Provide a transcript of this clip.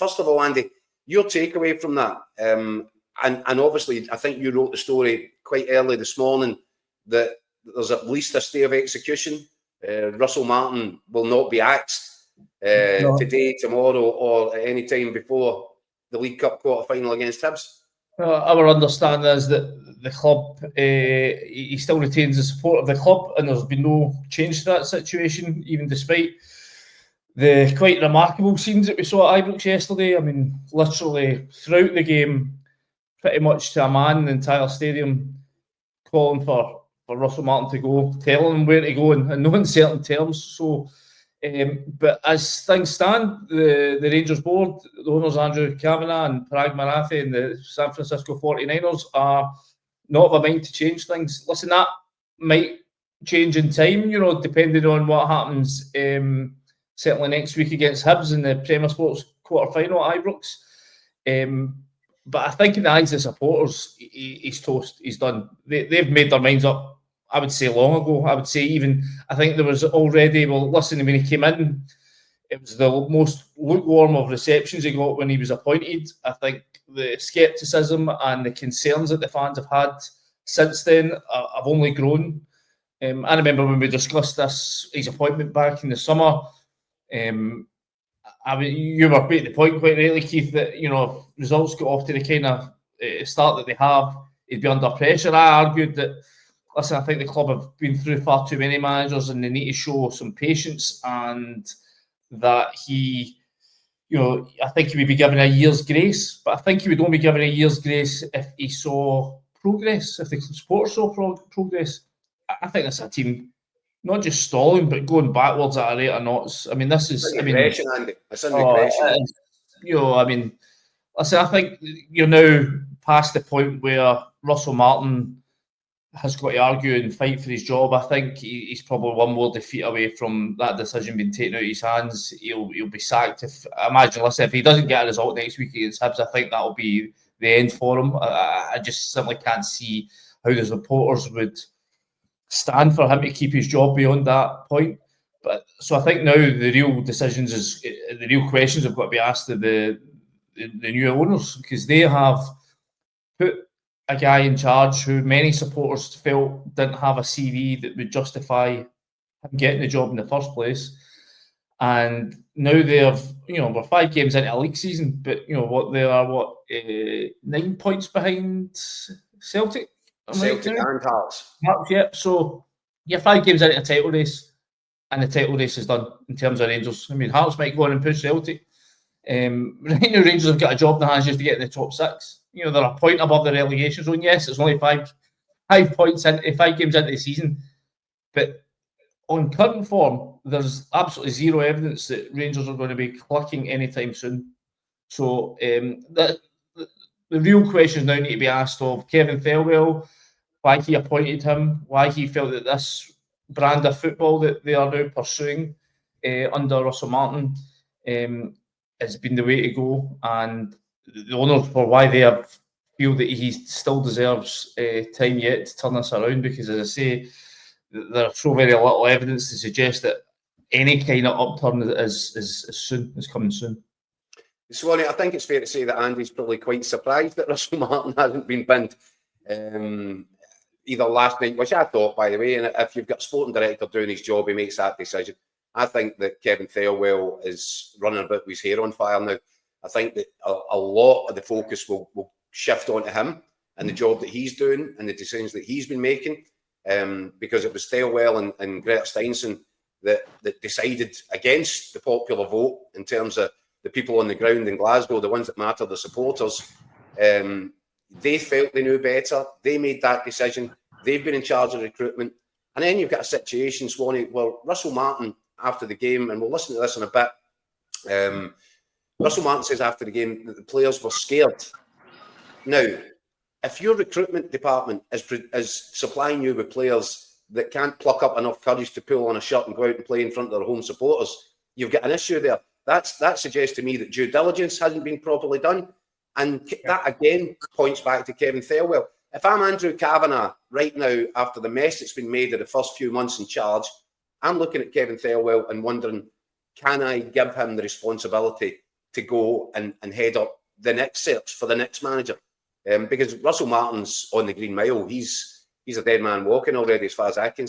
first of all, Andy, your takeaway from that, and obviously I think you wrote the story quite early this morning that there's at least a stay of execution. Russell Martin will not be axed today, tomorrow, or at any time before the League Cup quarter-final against Hibs. Our understanding is that the club, he still retains the support of the club, and there's been no change to that situation, even despite the quite remarkable scenes that we saw at Ibrox yesterday. I mean, literally throughout the game, pretty much to a man, the entire stadium calling for Russell Martin to go, telling him where to go in no uncertain terms. So, but as things stand, the Rangers board, the owners Andrew Kavanagh and Parag Marathi and the San Francisco 49ers are not of a mind to change things. Listen, that might change in time, depending on what happens certainly next week against Hibs in the Premier Sports quarter-final at Ibrox. But I think in the eyes of the supporters, he's toast, he's done. They've made their minds up, I would say, long ago. I would say I think there was already, when he came in, it was the most lukewarm of receptions he got when he was appointed. I think the scepticism and the concerns that the fans have had since then have only grown. I remember when we discussed his appointment back in the summer, you were making the point quite rightly, Keith, that results got off to the kind of start that they have, he'd be under pressure. I argued that, listen, I think the club have been through far too many managers and they need to show some patience, and that I think he would be given a year's grace, but I think he would only be given a year's grace if he saw progress, if the supporters saw progress. I think that's a team not just stalling, but going backwards at a rate of knots. I mean, this is... regression, Andy. It's in regression. Listen, I think you're now past the point where Russell Martin has got to argue and fight for his job. I think he's probably one more defeat away from that decision being taken out of his hands. He'll be sacked. If he doesn't get a result next week against Hibs, I think that'll be the end for him. I just simply can't see how the supporters would stand for him to keep his job beyond that point. But so I think now the real questions have got to be asked of the new owners, because they have put a guy in charge who many supporters felt didn't have a CV that would justify him getting the job in the first place. And now we're 5 games into a league season, but they are 9 points behind Celtic. Celtic and Hearts. Yeah, so you're 5 games into a title race, and the title race is done in terms of Rangers. I mean, Hearts might go on and push Celtic. Right now, Rangers have got a job in their hands just to get in the top 6. They're a point above the relegation zone. Yes, it's only 5 points into 5 games into the season, but on current form, there's absolutely zero evidence that Rangers are going to be clucking anytime soon. So the real questions now need to be asked of Kevin Thelwell, why he appointed him, why he felt that this brand of football that they are now pursuing under Russell Martin has been the way to go, and the owners for why they feel that he still deserves time yet to turn this around, because, as I say, there's so very little evidence to suggest that any kind of upturn is coming soon. Swanee, I think it's fair to say that Andy's probably quite surprised that Russell Martin hasn't been binned either last night, which I thought, by the way, and if you've got a sporting director doing his job, he makes that decision. I think that Kevin Thelwell is running about with his hair on fire now. I think that a lot of the focus will shift onto him and the job that he's doing and the decisions that he's been making, because it was Thelwell and Greta Steinson that decided against the popular vote in terms of the people on the ground in Glasgow, the ones that matter, the supporters. They felt they knew better. They made that decision. They've been in charge of recruitment. And then you've got a situation, Swanee, where Russell Martin, after the game, and we'll listen to this in a bit, Russell Martin says after the game that the players were scared. Now, if your recruitment department is supplying you with players that can't pluck up enough courage to pull on a shirt and go out and play in front of their home supporters, you've got an issue there. That suggests to me that due diligence hasn't been properly done. And that, again, points back to Kevin Thelwell. If I'm Andrew Kavanagh right now, after the mess that's been made of the first few months in charge, I'm looking at Kevin Thelwell and wondering, can I give him the responsibility to go and head up the next search for the next manager. Because Russell Martin's on the Green Mile. He's a dead man walking already, as far as I can